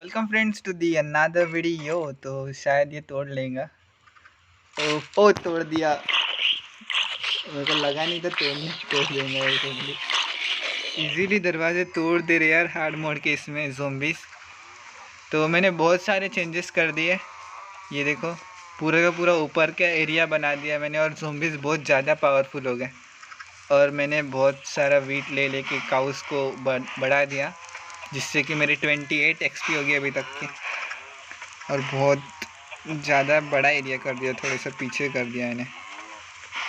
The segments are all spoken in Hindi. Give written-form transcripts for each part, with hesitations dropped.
Welcome friends to the another video. तो शायद ये तोड़ लेगा। ओ तोड़ दिया। मेरे को लगा नहीं था तोड़ देंगे ऐसे। इजीली दरवाजे तोड़ दे रहे यार हार्ड मोड के इसमें ज़ोंबीज़। तो मैंने बहुत सारे चेंजेस कर दिए। ये देखो, पूरा का पूरा ऊपर का एरिया बना दिया मैंने और ज़ोंबीज़ बहुत ज़्यादा पावरफुल हो गए। और मैंने बहुत सारा वीट ले लेके काउस को बढ़ा दिया, जिससे कि मेरी 28 एक्सपी हो गई अभी तक की। और बहुत ज़्यादा बड़ा एरिया कर दिया, थोड़े सा पीछे कर दिया मैंने।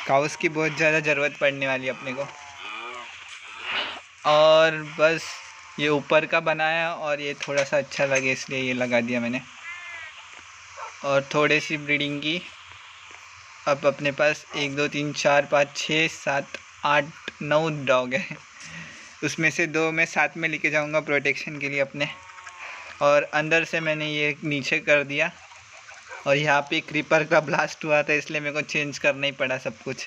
काउस की बहुत ज़्यादा ज़रूरत पड़ने वाली है अपने को। और बस ये ऊपर का बनाया और ये थोड़ा सा अच्छा लगे इसलिए ये लगा दिया मैंने। और थोड़ी सी ब्रीडिंग की। अब अपने पास 1 2 3 4 5 6 7 8 9 डॉग है। उसमें से 2 मैं साथ में लेके जाऊंगा प्रोटेक्शन के लिए अपने। और अंदर से मैंने ये नीचे कर दिया। और यहाँ पे क्रीपर का ब्लास्ट हुआ था इसलिए मेरे को चेंज करना ही पड़ा सब कुछ।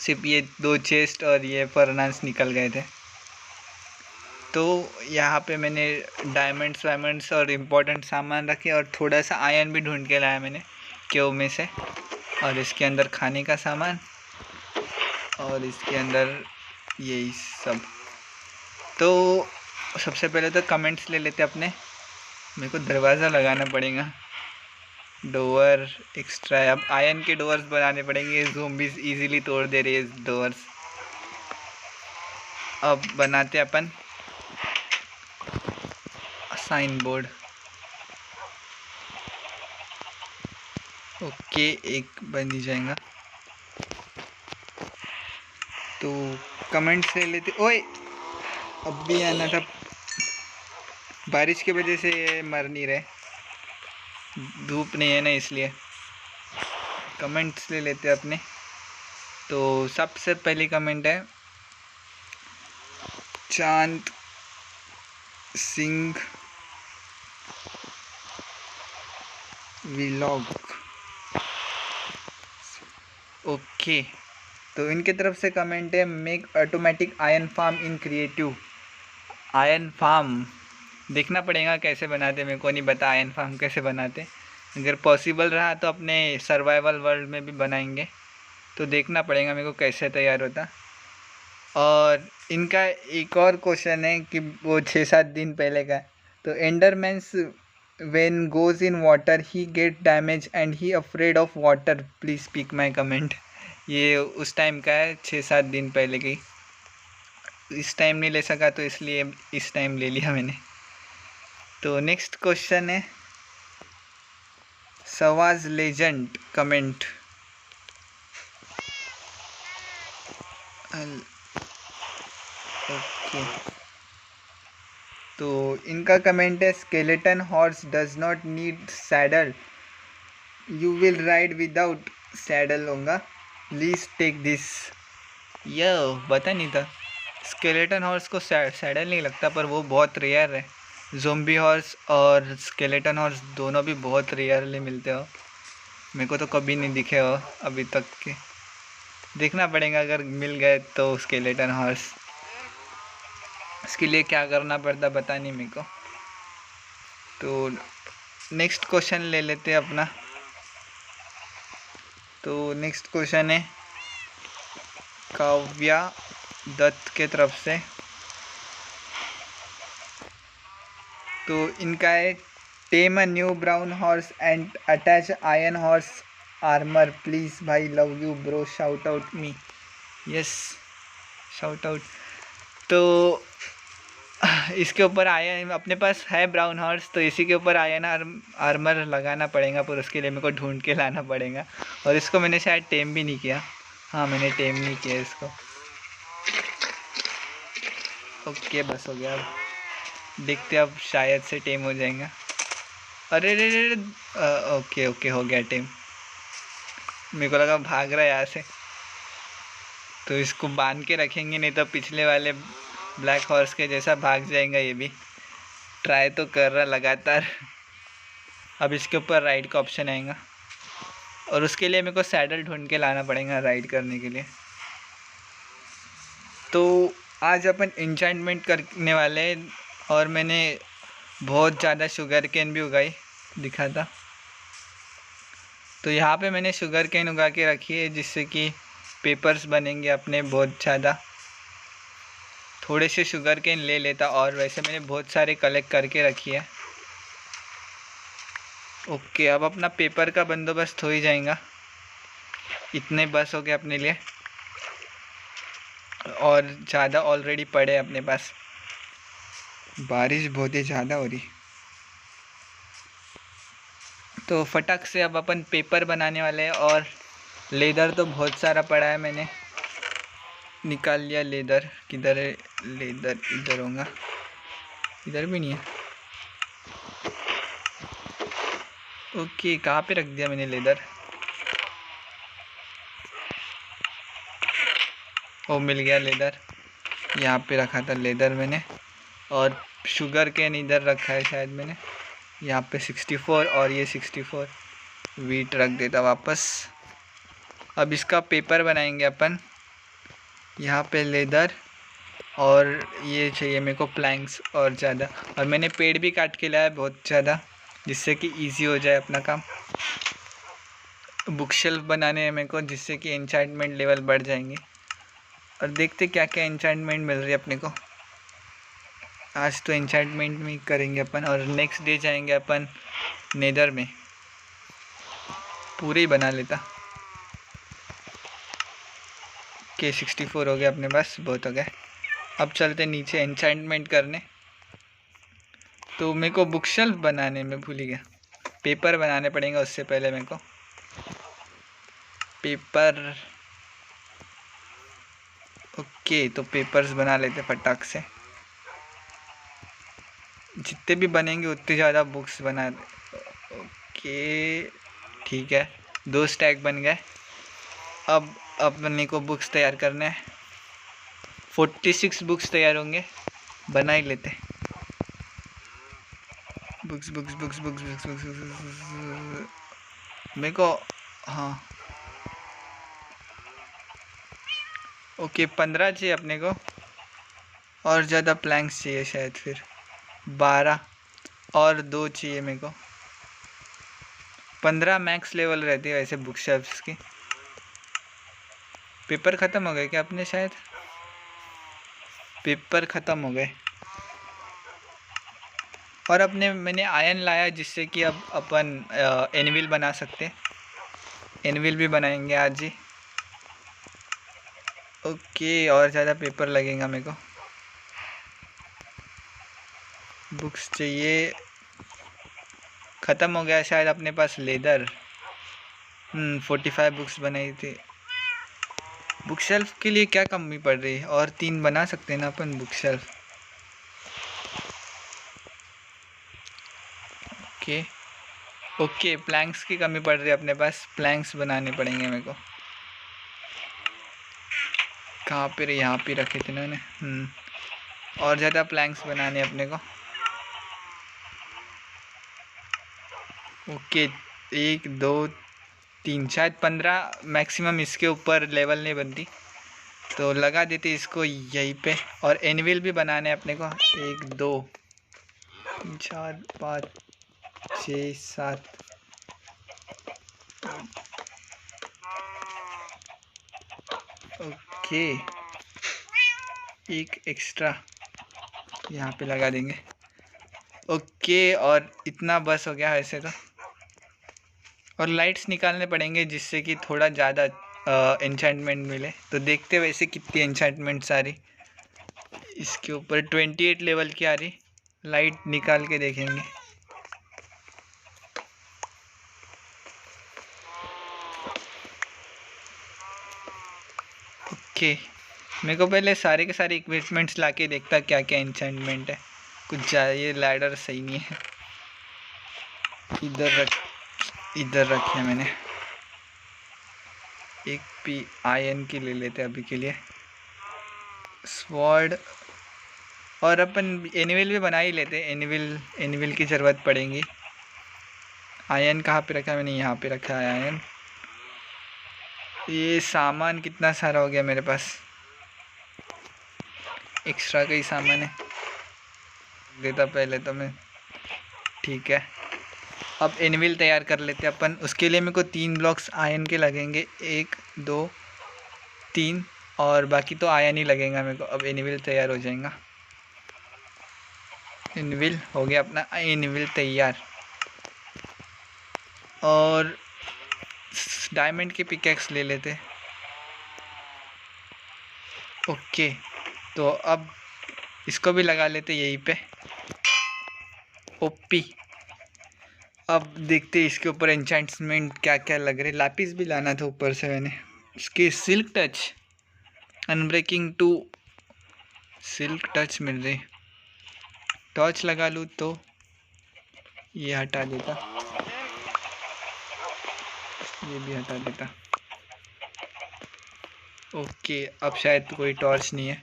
सिर्फ ये 2 चेस्ट और ये फर्नास निकल गए थे। तो यहाँ पे मैंने डायमंड्स और इम्पोर्टेंट सामान रखे और थोड़ा सा आयरन भी ढूंढ के लाया मैंने केव में से। और इसके अंदर खाने का सामान और इसके अंदर यही सब। तो सबसे पहले तो कमेंट्स ले लेते अपने। मेरे को दरवाज़ा लगाना पड़ेगा, डोर एक्स्ट्रा। अब आयरन के डोर्स बनाने पड़ेंगे। ज़ोंबीज़ इजीली तोड़ दे रही है डोर्स। अब बनाते अपन साइन बोर्ड। ओके, एक बन ही जाएगा। तो कमेंट्स ले लेते। ओए, अब भी आना था। बारिश की वजह से ये मर नहीं रहे, धूप नहीं है ना इसलिए। कमेंट्स ले लेते अपने। तो सबसे पहली कमेंट है चांद सिंह व्लॉग। ओके, तो इनके तरफ से कमेंट है make automatic iron farm in creative. Iron farm देखना पड़ेगा कैसे बनाते, मेरे को नहीं पता आयरन फार्म कैसे बनाते। अगर पॉसिबल रहा तो अपने सर्वाइवल वर्ल्ड में भी बनाएंगे। तो देखना पड़ेगा मेरे को कैसे तैयार होता। और इनका एक और क्वेश्चन है कि वो 6-7 दिन पहले का। तो endermans when goes in water he get damage and he afraid of water, please speak my comment. ये उस टाइम का है, 6-7 दिन पहले की। इस टाइम नहीं ले सका तो इसलिए इस टाइम ले लिया मैंने। तो नेक्स्ट क्वेश्चन है सवाज लेजेंड कमेंट। ओके, तो इनका कमेंट है skeleton horse does not need saddle, you will ride without saddle होगा, प्लीज़ टेक दिस। यह पता नहीं था, स्केलेटन हॉर्स को सैडल नहीं लगता, पर वो बहुत रेयर है। ज़ोंबी हॉर्स और स्केलेटन हॉर्स दोनों भी बहुत रेयरली मिलते हो। मेरे को तो कभी नहीं दिखे हो अभी तक के। देखना पड़ेगा अगर मिल गए तो स्केलेटन हॉर्स। इसके लिए क्या करना पड़ता पता नहीं मेरे को। तो नेक्स्ट क्वेश्चन ले लेते हैं अपना। तो नेक्स्ट क्वेश्चन है काव्या दत्त के तरफ से। तो इनका है tame a new brown horse and attach iron horse armour please भाई, love you bro, shout out me. Yes, shout out. तो इसके ऊपर आयरन अपने पास है ब्राउन हॉर्स, तो इसी के ऊपर आयरन आर्मर लगाना पड़ेगा, पर उसके लिए मेरे को ढूंढ के लाना पड़ेगा। और इसको मैंने शायद टेम भी नहीं किया। हाँ, मैंने टेम नहीं किया इसको। ओके, बस हो गया। अब देखते अब शायद से टेम हो जाएगा। अरे रे रे रे, ओके ओके, हो गया टेम। मेरे को लगा भाग रहा है यहाँ से। तो इसको बांध के रखेंगे, नहीं तो पिछले वाले ब्लैक हॉर्स के जैसा भाग जाएगा ये भी। ट्राई तो कर रहा लगातार। अब इसके ऊपर राइड का ऑप्शन आएगा और उसके लिए मेरे को सैडल ढूंढ के लाना पड़ेगा राइड करने के लिए। तो आज अपन इंचेंटमेंट करने वाले हैं। और मैंने बहुत ज़्यादा शुगर केन भी उगाई, दिखा था। तो यहाँ पे मैंने शुगर केन उगा के रखी है जिससे कि पेपर्स बनेंगे अपने बहुत ज़्यादा। थोड़े से शुगर केन ले लेता, और वैसे मैंने बहुत सारे कलेक्ट करके रखी है। ओके, अब अपना पेपर का बंदोबस्त हो ही जाएगा। इतने बस हो गए अपने लिए, और ज़्यादा ऑलरेडी पड़े अपने पास। बारिश बहुत ही ज़्यादा हो रही, तो फटाक से अब अपन पेपर बनाने वाले हैं। और लेदर तो बहुत सारा पड़ा है, मैंने निकाल लिया लेदर। किधर है लेदर? इधर होगा, इधर भी नहीं है। ओके, कहाँ पे रख दिया मैंने लेदर? ओ, मिल गया लेदर। यहाँ पे रखा था लेदर मैंने। और शुगर केन इधर रखा है शायद मैंने, यहाँ पे 64, और ये 64 वीट रख देता वापस। अब इसका पेपर बनाएंगे अपन। यहाँ पे लेदर, और ये चाहिए मेरे को प्लैंक्स और ज़्यादा। और मैंने पेड़ भी काट के लाया है बहुत ज़्यादा, जिससे कि इजी हो जाए अपना काम। बुक शेल्फ बनाने हैं मेरे को, जिससे कि एन्चेंटमेंट लेवल बढ़ जाएंगे। और देखते क्या क्या एन्चेंटमेंट मिल रही है अपने को। आज तो एन्चेंटमेंट में करेंगे अपन, और नेक्स्ट डे जाएंगे अपन नेदर में। पूरे ही बना लेता। के 64 हो गया अपने पास, बहुत हो गया। अब चलते नीचे एन्चेंटमेंट करने। तो मेरे को बुक शेल्फ बनाने में भूल ही गया, पेपर बनाने पड़ेंगे उससे पहले मेरे को। पेपर, ओके, तो पेपर्स बना लेते फटाक से। जितने भी बनेंगे उतने ज़्यादा बुक्स बना दे। ओके, ठीक है, 2 स्टैक बन गए। अब अपने को बुक्स तैयार करने हैं। 46 बुक्स तैयार होंगे, बना ही लेते। Books books books books books books मेरे को, हाँ ओके, 15 चाहिए अपने को। और ज़्यादा प्लैंक्स चाहिए शायद, फिर 12, और 2 चाहिए मेरे को। 15 मैक्स लेवल रहती है वैसे बुक शेल्फ्स की। पेपर ख़त्म हो गए क्या अपने? शायद पेपर ख़त्म हो गए। और अपने मैंने आयरन लाया, जिससे कि अब अपन एनविल बना सकते। एनविल भी बनाएंगे आज ही। ओके, और ज़्यादा पेपर लगेगा मेरे को। बुक्स चाहिए, ख़त्म हो गया शायद अपने पास लेदर। 45 बुक्स बनाई थी। बुक शेल्फ के लिए क्या कमी पड़ रही है? और 3 बना सकते हैं ना अपन book shelf. Okay okay, planks की कमी पड़ रही है अपने पास, प्लैंक्स बनाने पड़ेंगे मेरे को। कहाँ पे रहे? यहाँ पे रखे थे ना मैंने। और ज़्यादा प्लैंक्स बनाने अपने को। ओके, 1 2 3, शायद 15 मैक्सिमम। इसके ऊपर लेवल नहीं बनती, तो लगा देते इसको यहीं पे। और एनविल भी बनाने अपने को। 1 2 3 4 5 6 7। ओके, एक एक्स्ट्रा यहाँ पे लगा देंगे। ओके, और इतना बस हो गया वैसे तो। और लाइट्स निकालने पड़ेंगे, जिससे कि थोड़ा ज़्यादा एन्चेंटमेंट मिले। तो देखते वैसे कितनी एन्चेंटमेंट्स आ रही। इसके ऊपर 28 लेवल की आ रही। लाइट निकाल के देखेंगे। ओके, मेरे को पहले सारे के सारे इक्विपमेंट्स ला के देखता क्या क्या एन्चेंटमेंट है। कुछ ये लैडर सही नहीं है। इधर रखे मैंने। एक पी आयन की ले लेते अभी के लिए। स्वॉर्ड, और अपन एनिविल भी बना ही लेते। एनिविल की ज़रूरत पड़ेगी। आयन कहाँ पे रखा है मैंने? यहाँ पे रखा है आयन। ये सामान कितना सारा हो गया मेरे पास, एक्स्ट्रा का ही सामान है। देता पहले तो मैं ठीक है, अब एनविल तैयार कर लेते हैं अपन। उसके लिए मेरे को 3 ब्लॉक्स आयरन के लगेंगे, 1 2 3, और बाकी तो आयरन ही लगेगा मेरे को। अब एनविल तैयार हो जाएगा। एनविल हो गया अपना, एनविल तैयार। और डायमंड के पिकेक्स ले लेते। ओके, तो अब इसको भी लगा लेते यहीं पे। ओपी। अब देखते इसके ऊपर एन्चेंटमेंट क्या क्या लग रहे। लापिस भी लाना था ऊपर से मैंने। इसकी silk touch, unbreaking 2, silk touch मिल रही। टॉर्च लगा लूँ तो ये हटा देता, ये भी हटा देता। ओके, अब शायद कोई टॉर्च नहीं है।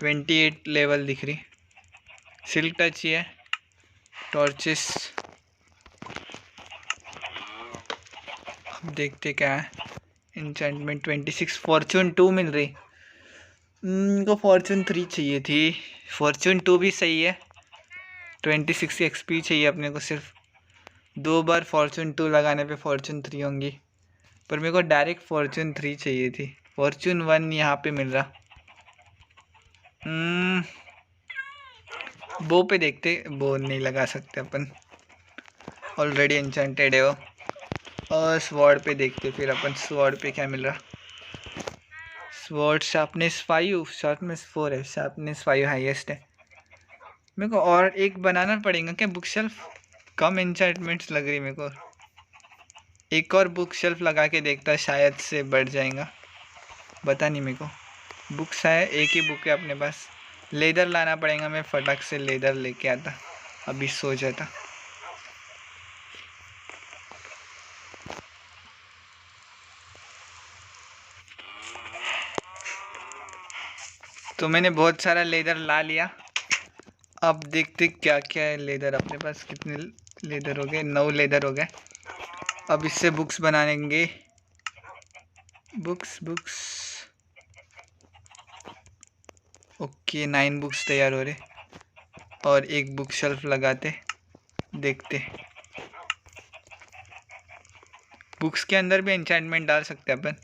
28 लेवल दिख रही। सिल्क टच ही है, टॉर्चेस अब देखते क्या है। एन्चेंटमेंट 26, फॉर्चून 2 मिल रही। इनको फॉर्चून 3 चाहिए थी, फॉर्चून 2 भी सही है। 26 एक्सपी चाहिए अपने को सिर्फ। 2 बार फॉर्चून 2 लगाने पे फॉर्चून 3 होंगी, पर मेरे को डायरेक्ट फॉर्चून 3 चाहिए थी। फॉर्चून 1 यहाँ पे मिल रहा। बो पे देखते, बो नहीं लगा सकते अपन, ऑलरेडी एन्चेंटेड है वो। और स्वॉर्ड पे देखते फिर अपन, स्वॉर्ड पे क्या मिल रहा। स्वॉर्ड शार्पनेस 5, शार्पनेस 4 है, शार्पनेस 5 हाईएस्ट है। मेरे को और एक बनाना पड़ेगा क्या बुक शेल्फ? कम एन्चेंटमेंट्स लग रही मेरे को। एक और बुक शेल्फ लगा के देखता, शायद से बढ़ जाएगा, पता नहीं मेरे को। बुक्स है, एक ही बुक है अपने पास। लेदर लाना पड़ेगा, मैं फटाक से लेदर लेके आता, अभी सो जाता। तो मैंने बहुत सारा लेदर ला लिया। अब देखते क्या क्या है लेदर अपने पास। कितने लेदर हो गए? 9 लेदर हो गए। अब इससे बुक्स बनाएंगे। बुक्स ओके, 9 बुक्स तैयार हो रहे। और एक बुक शेल्फ लगाते, देखते। बुक्स के अंदर भी एन्चेंटमेंट डाल सकते हैं अपन,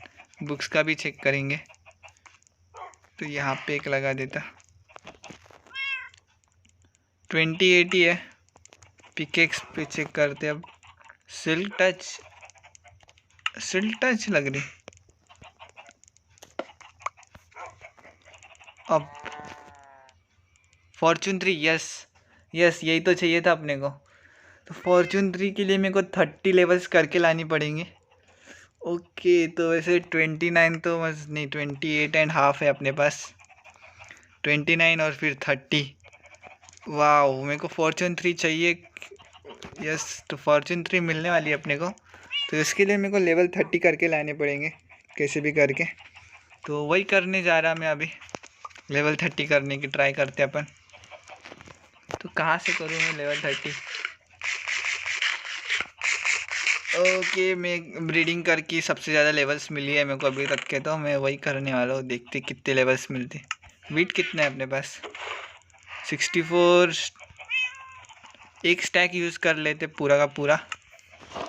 बुक्स का भी चेक करेंगे। तो यहाँ पे एक लगा देता। 2080 है। पिकेक्स पे चेक करते अब। सिल्क टच लग रही। अब फॉर्चून 3, यस यही तो चाहिए था अपने को। तो फॉर्चून 3 के लिए मेरे को 30 लेवल्स करके लानी पड़ेंगे। ओके, तो वैसे 29 तो बस नहीं, 28.5 है अपने पास। 29 और फिर 30। वाह, मेरे को फॉर्चून 3 चाहिए। यस, तो फॉर्चून 3 मिलने वाली है अपने को। तो इसके लिए मेरे को लेवल 30 करके लाने पड़ेंगे कैसे भी करके। तो वही करने जा रहा मैं अभी, लेवल 30 करने की ट्राई करते अपन। तो कहाँ से करूँ मैं लेवल 30? ओके, मैं ब्रीडिंग करके सबसे ज़्यादा लेवल्स मिली है मेरे को अभी तक के, तो मैं वही करने वाला हूँ। देखते कितने लेवल्स मिलते। वीट कितने हैं अपने पास? 64। एक स्टैक यूज़ कर लेते पूरा का पूरा।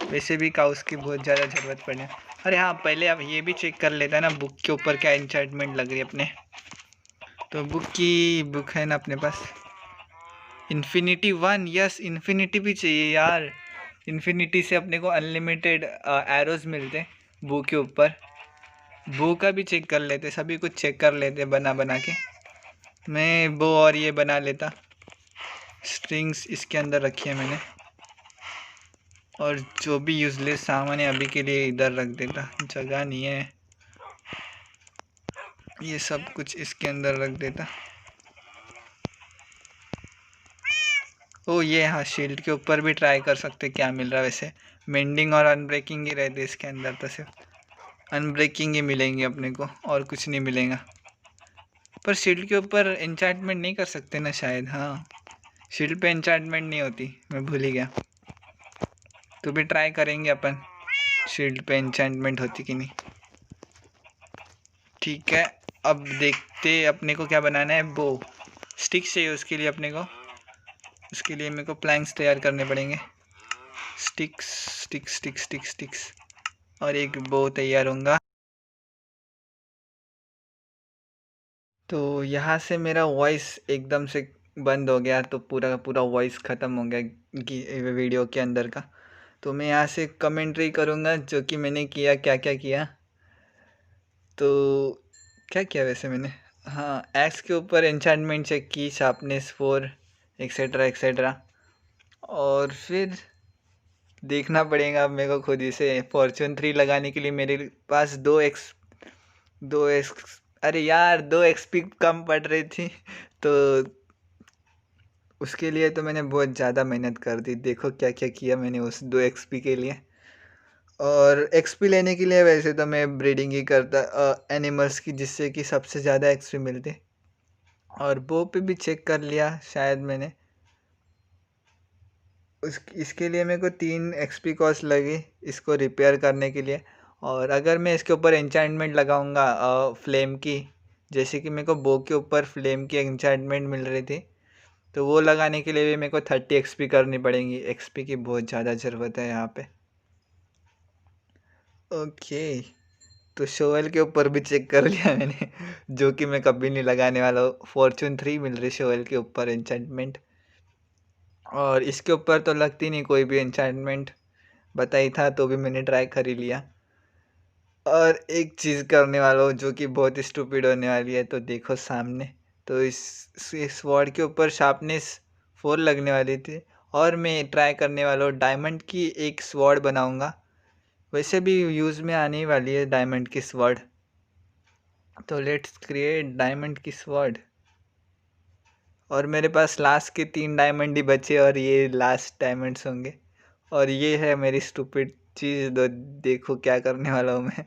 वैसे भी काउस की बहुत ज़्यादा ज़रूरत पड़े। अरे हाँ, पहले आप ये भी चेक कर लेता ना बुक के ऊपर क्या एन्चेंटमेंट लग रही है अपने। तो बुक है ना अपने पास, इन्फिनिटी 1। यस, इन्फिनिटी भी चाहिए यार। इन्फिनिटी से अपने को अनलिमिटेड एरोज मिलते हैं बू के ऊपर। बू का भी चेक कर लेते, सभी कुछ चेक कर लेते बना के। मैं बो और ये बना लेता। स्ट्रिंग्स इसके अंदर रखी है मैंने, और जो भी यूजलेस सामान है अभी के लिए इधर रख देता, जगह नहीं है। ये सब कुछ इसके अंदर रख देता। ओ ये, हाँ, शील्ड के ऊपर भी ट्राई कर सकते क्या मिल रहा है। वैसे मेंडिंग और अनब्रेकिंग ही रहते इसके अंदर, तो सिर्फ अनब्रेकिंग ही मिलेंगे अपने को, और कुछ नहीं मिलेगा। पर शील्ड के ऊपर एन्चेंटमेंट नहीं कर सकते ना शायद? हाँ, शील्ड पे एन्चेंटमेंट नहीं होती, मैं भूल ही गया। तो भी ट्राई करेंगे अपन, शील्ड पे एन्चेंटमेंट होती कि नहीं। ठीक है, अब देखते अपने को क्या बनाना है। बो स्टिक चाहिए उसके लिए अपने को। उसके लिए मेरे को प्लैंक्स तैयार करने पड़ेंगे। Sticks sticks sticks sticks sticks और एक बो तैयार होगा। तो यहाँ से मेरा वॉइस एकदम से बंद हो गया, तो पूरा का पूरा वॉइस ख़त्म हो गया वीडियो के अंदर का। तो मैं यहाँ से कमेंट्री करूँगा जो कि मैंने किया, क्या क्या किया। तो क्या किया वैसे मैंने, हाँ, एक्स के ऊपर एन्चेंटमेंट चेक की, शार्पनेस 4 एक्सेट्रा एक्सेट्रा। और फिर देखना पड़ेगा अब मेरे को खुद ही से। फॉर्चून 3 लगाने के लिए मेरे पास 2 एक्स अरे यार 2 एक्सपी कम पड़ रही थी, तो उसके लिए तो मैंने बहुत ज़्यादा मेहनत कर दी। देखो क्या क्या किया मैंने उस 2 एक्सपी के लिए। और एक्सपी लेने के लिए वैसे तो मैं ब्रीडिंग ही करता एनिमल्स की, जिससे कि सबसे ज़्यादा एक्सपी मिलते। और बो पे भी चेक कर लिया शायद मैंने। इसके लिए मेरे को 3 एक्सपी कॉस्ट लगी इसको रिपेयर करने के लिए। और अगर मैं इसके ऊपर एन्चेंटमेंट लगाऊंगा फ्लेम की, जैसे कि मेरे को बो के ऊपर फ्लेम की एन्चेंटमेंट मिल रही थी, तो वो लगाने के लिए भी मेरे को 30 एक्सपी करनी पड़ेंगी। एक्सपी की बहुत ज़्यादा ज़रूरत है यहाँ पे। ओके, तो शोवेल के ऊपर भी चेक कर लिया मैंने, जो कि मैं कभी नहीं लगाने वाला हूँ। फॉर्चून 3 मिल रही शोवेल के ऊपर एन्चेंटमेंट, और इसके ऊपर तो लगती नहीं कोई भी एन्चेंटमेंट, बताई था तो भी मैंने ट्राई कर ही लिया। और एक चीज़ करने वाला हूँ जो कि बहुत स्टूपिड होने वाली है, तो देखो सामने। तो इस वर्ड के ऊपर शार्पनेस 4 लगने वाली थी, और मैं ट्राई करने वाला हूँ डायमंड की एक स्वॉर्ड बनाऊँगा। वैसे भी यूज़ में आने ही वाली है डायमंड की स्वॉर्ड, तो लेट्स क्रिएट डायमंड की स्वॉर्ड। और मेरे पास लास्ट के 3 डायमंड ही बचे, और ये लास्ट डायमंड्स होंगे। और ये है मेरी स्टूपिड चीज़, देखो क्या करने वाला हूँ मैं।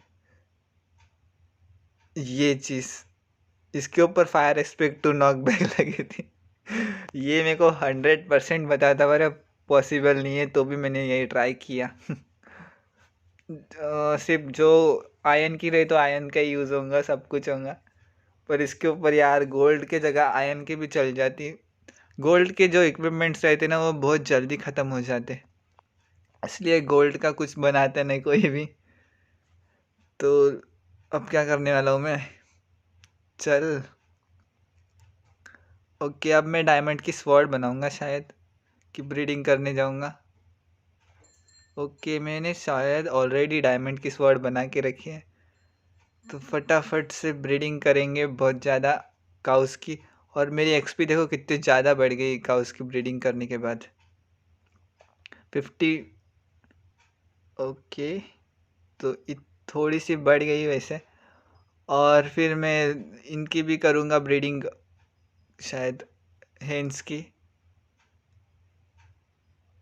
ये चीज़, इसके ऊपर fire aspect two knockback लगी थी। ये मेरे को 100% बता था, पर पॉसिबल नहीं है, तो भी मैंने यही ट्राई किया। सिर्फ जो आयन की रही तो आयन का यूज़ होगा, सब कुछ होगा। पर इसके ऊपर यार गोल्ड के जगह आयन की भी चल जाती। गोल्ड के जो इक्विपमेंट्स रहते ना वो बहुत जल्दी ख़त्म हो जाते, इसलिए गोल्ड का कुछ बनाता नहीं कोई भी। तो अब क्या करने वाला हूँ मैं, चल ओके, अब मैं डायमंड की स्वॉर्ड बनाऊंगा शायद, कि ब्रीडिंग करने जाऊंगा। ओके, मैंने शायद ऑलरेडी डायमंड की स्वॉर्ड बना के रखी है, तो फटाफट से ब्रीडिंग करेंगे बहुत ज़्यादा काउस की। और मेरी एक्सपी देखो कितनी ज़्यादा बढ़ गई काउस की ब्रीडिंग करने के बाद, 50। ओके, तो थोड़ी सी बढ़ गई वैसे। और फिर मैं इनकी भी करूँगा ब्रीडिंग शायद, हेंस की।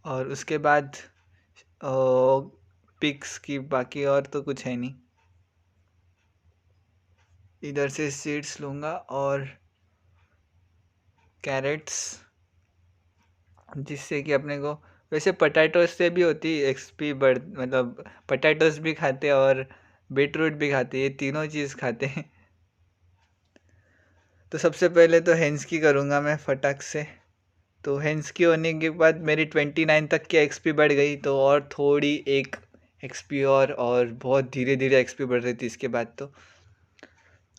और उसके बाद पिक्स की, बाकी और तो कुछ है नहीं। इधर से सीड्स लूँगा और कैरेट्स, जिससे कि अपने को, वैसे पटैटोस से भी होती एक्सपी बढ़, मतलब पटैटोस भी खाते और बीटरूट भी खाते, ये तीनों चीज़ खाते हैं। तो सबसे पहले तो हेंस की करूँगा मैं फटाक से। तो हेंस की होने के बाद मेरी 29 तक की एक्सपी बढ़ गई, तो और थोड़ी एक एक्सपी और बहुत धीरे धीरे एक्सपी बढ़ रही थी इसके बाद तो।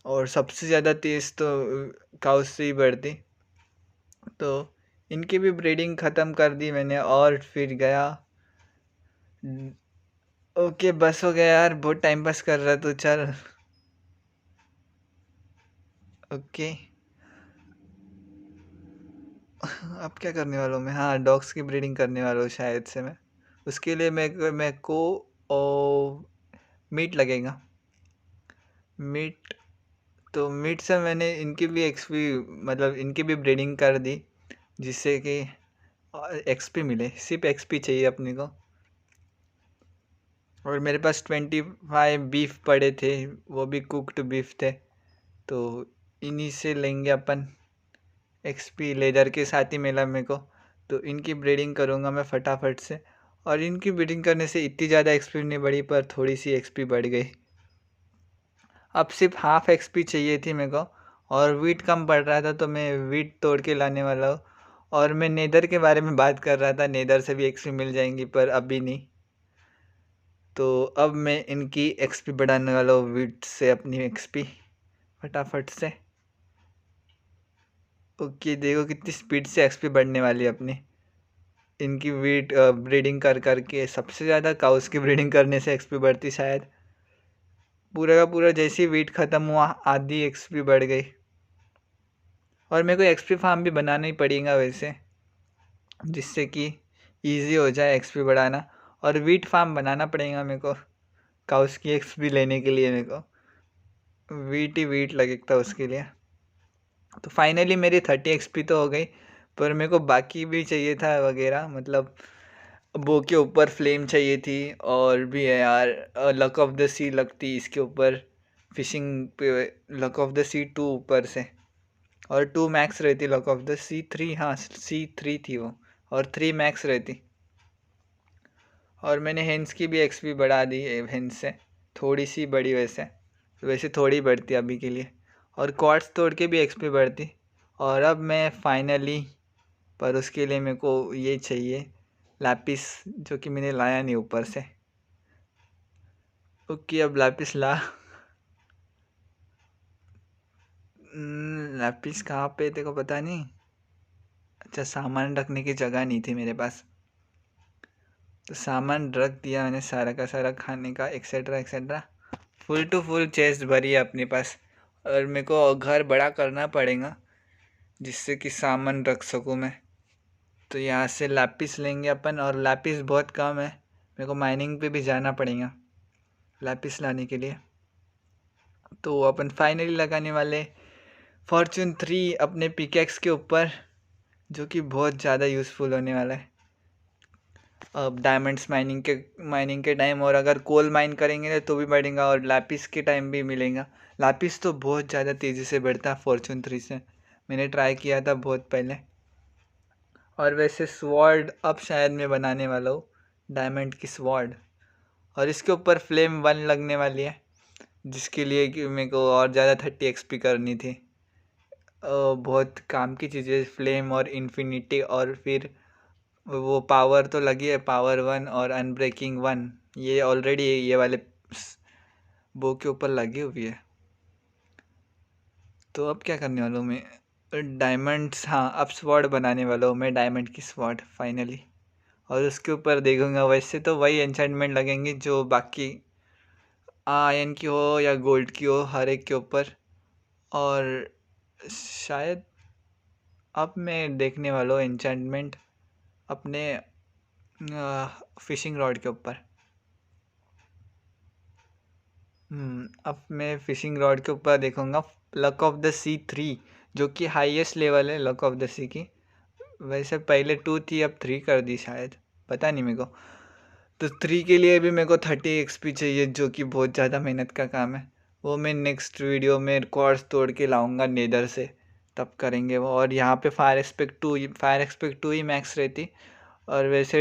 और सबसे ज़्यादा तेज़ तो काउस से ही बढ़ती। तो इनकी भी ब्रीडिंग ख़त्म कर दी मैंने, और फिर गया। ओके, बस हो गया यार, बहुत टाइम पास कर रहा, तो चल। ओके, अब क्या करने वाला हूँ मैं, हाँ डॉग्स की ब्रीडिंग करने वाला हूँ शायद से मैं। उसके लिए मैं को मीट लगेगा, मीट। तो मीट से मैंने इनकी भी एक्सपी, मतलब इनकी भी ब्रीडिंग कर दी, जिससे कि एक्सपी मिले। सिर्फ एक्सपी चाहिए अपने को। और मेरे पास 25 बीफ पड़े थे, वो भी कुकड बीफ थे, तो इन्हीं से लेंगे अपन। एक्सपी लेदर के साथ ही मिला मेरे को, तो इनकी ब्रीडिंग करूँगा मैं फटाफट से। और इनकी ब्रीडिंग करने से इतनी ज़्यादा एक्सपी नहीं बढ़ी, पर थोड़ी सी एक्सपी बढ़ गई। अब सिर्फ ½ एक्सपी चाहिए थी मेरे को, और वीट कम पड़ रहा था, तो मैं वीट तोड़ के लाने वाला हूँ। और मैं नेदर के बारे में बात कर रहा था, नेदर से भी एक्सपी मिल जाएंगी पर अभी नहीं। तो अब मैं इनकी एक्सपी बढ़ाने वाला हूँ वीट से अपनी एक्सपी फटाफट से। ओके, देखो कितनी स्पीड से एक्सपी बढ़ने वाली है अपनी। इनकी वीट ब्रीडिंग कर करके सबसे ज़्यादा काउस की ब्रीडिंग करने से एक्सपी बढ़ती शायद। पूरा का पूरा जैसे ही वीट ख़त्म हुआ आधी एक्सपी बढ़ गई। और मेरे को एक्सपी फार्म भी बनाना ही पड़ेगा वैसे, जिससे कि इजी हो जाए एक्सपी बढ़ाना। और वीट फार्म बनाना पड़ेगा मेरे को काउस की एक्सपी लेने के लिए। मेरे को वीट ही वीट लगेगा उसके लिए। तो फाइनली मेरी 30 एक्सपी तो हो गई, पर मेरे को बाकी भी चाहिए था वगैरह, मतलब बो के ऊपर फ्लेम चाहिए थी। और भी है यार, लक ऑफ द सी लगती इसके ऊपर फिशिंग पे, लक ऑफ द सी 2 ऊपर से, और 2 मैक्स रहती लक ऑफ द सी 3। हाँ C3 थी वो, और 3 मैक्स रहती। और मैंने हेंस की भी एक्सपी बढ़ा दी है, हेंस से थोड़ी सी बड़ी, वैसे थोड़ी बढ़ती अभी के लिए। और क्वार्ट्स तोड़ के भी एक्सपी बढ़ती। और अब मैं फाइनली, पर उसके लिए मेरे को ये चाहिए लैपिस, जो कि मैंने लाया नहीं ऊपर से। ओके, अब लैपिस ला। लैपिस कहाँ पे तेरे को पता नहीं? अच्छा, सामान रखने की जगह नहीं थी मेरे पास, तो सामान रख दिया मैंने सारा का सारा, खाने का etcetera etcetera. Full to full chest भरी है अपने पास। और मेरे को घर बड़ा करना पड़ेगा जिससे कि सामान रख सकूँ मैं। तो यहाँ से लैपिस लेंगे अपन, और लैपिस बहुत कम है, मेरे को माइनिंग पे भी जाना पड़ेगा लैपिस लाने के लिए। तो अपन फाइनली लगाने वाले फॉर्चून 3 अपने पिकेक्स के ऊपर, जो कि बहुत ज़्यादा यूज़फुल होने वाला है अब डायमंड्स माइनिंग के टाइम। और अगर कोल माइन करेंगे तो भी बढ़ेगा, और लैपिस के टाइम भी मिलेगा। लैपिस तो बहुत ज़्यादा तेज़ी से बढ़ता है फॉर्चून 3 से, मैंने ट्राई किया था बहुत पहले। और वैसे स्वॉर्ड अब शायद मैं बनाने वाला हूँ, डायमंड की स्वॉर्ड, और इसके ऊपर फ्लेम 1 लगने वाली है, जिसके लिए कि मेरे को और ज़्यादा 30 एक्सपी करनी थी। बहुत काम की चीज़ें फ्लेम और इन्फिनिटी, और फिर वो पावर तो लगी है, पावर 1 और अनब्रेकिंग 1, ये ऑलरेडी ये वाले बो के ऊपर लगी हुई है। तो अब क्या करने वाला हूँ मैं? डायमंड्स, हाँ, अब स्वॉर्ड बनाने वाला हूँ मैं, डायमंड की स्वॉर्ड फाइनली। और उसके ऊपर देखूंगा, वैसे तो वही एन्चेंटमेंट लगेंगे जो बाकी आयरन की हो या गोल्ड की हो, हर एक के ऊपर। और शायद अब मैं देखने वाला हूँ एन्चेंटमेंट अपने फिशिंग रॉड के ऊपर। अब मैं फिशिंग रॉड के ऊपर देखूंगा लक ऑफ द सी 3, जो कि हाईएस्ट लेवल है लक ऑफ द सी की। वैसे पहले 2 थी, अब 3 कर दी शायद, पता नहीं मेरे को। तो 3 के लिए भी मेरे को 30 एक्सपी चाहिए, जो कि बहुत ज़्यादा मेहनत का काम है। वो मैं नेक्स्ट वीडियो में क्वार्ट्स तोड़ के लाऊंगा नेदर से, तब करेंगे वो। और यहाँ पे फायर एक्सपेक्ट 2 ही मैक्स रहती। और वैसे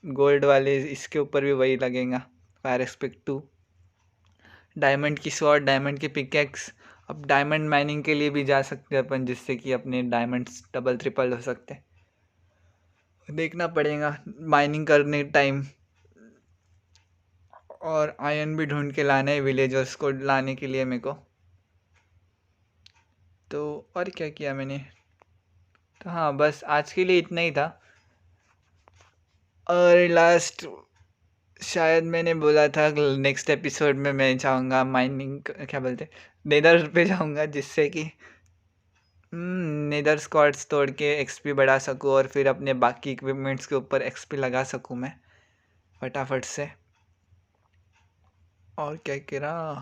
गोल्ड वाले इसके ऊपर भी वही लगेगा, फायर एक्सपेक्ट 2। डायमंड की स्वॉर्ड, डायमंड की पिकेक्स। अब डायमंड माइनिंग के लिए भी जा सकते हैं अपन, जिससे कि अपने डायमंड्स डबल ट्रिपल हो सकते हैं। देखना पड़ेगा माइनिंग करने टाइम। और आयरन भी ढूंढ के लाना है विलेजर्स को लाने के लिए मेरे को। तो और क्या किया मैंने? तो हाँ, बस आज के लिए इतना ही था। और लास्ट, शायद मैंने बोला था नेक्स्ट एपिसोड में मैं जाऊँगा माइनिंग, क्या बोलते, नेदर पे जाऊँगा, जिससे कि नेदर स्क्वाड्स तोड़ के एक्सपी बढ़ा सकूँ, और फिर अपने बाकी इक्विपमेंट्स के ऊपर एक्सपी लगा सकूँ मैं फटाफट से। और क्या कह रहा,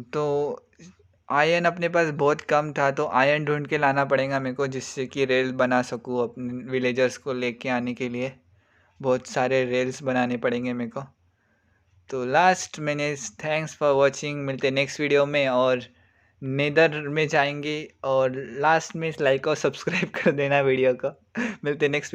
तो आयरन अपने पास बहुत कम था, तो आयरन ढूंढ के लाना पड़ेगा मेरे को, जिससे कि रेल बना सकूँ अपने विलेजर्स को लेके आने के लिए। बहुत सारे रेल्स बनाने पड़ेंगे मेरे को। तो लास्ट मैंने थैंक्स फॉर वॉचिंग, मिलते नेक्स्ट वीडियो में। और नेदर में जाएंगे, और लास्ट में लाइक और सब्सक्राइब कर देना वीडियो को। मिलते नेक्स्ट वीडियो।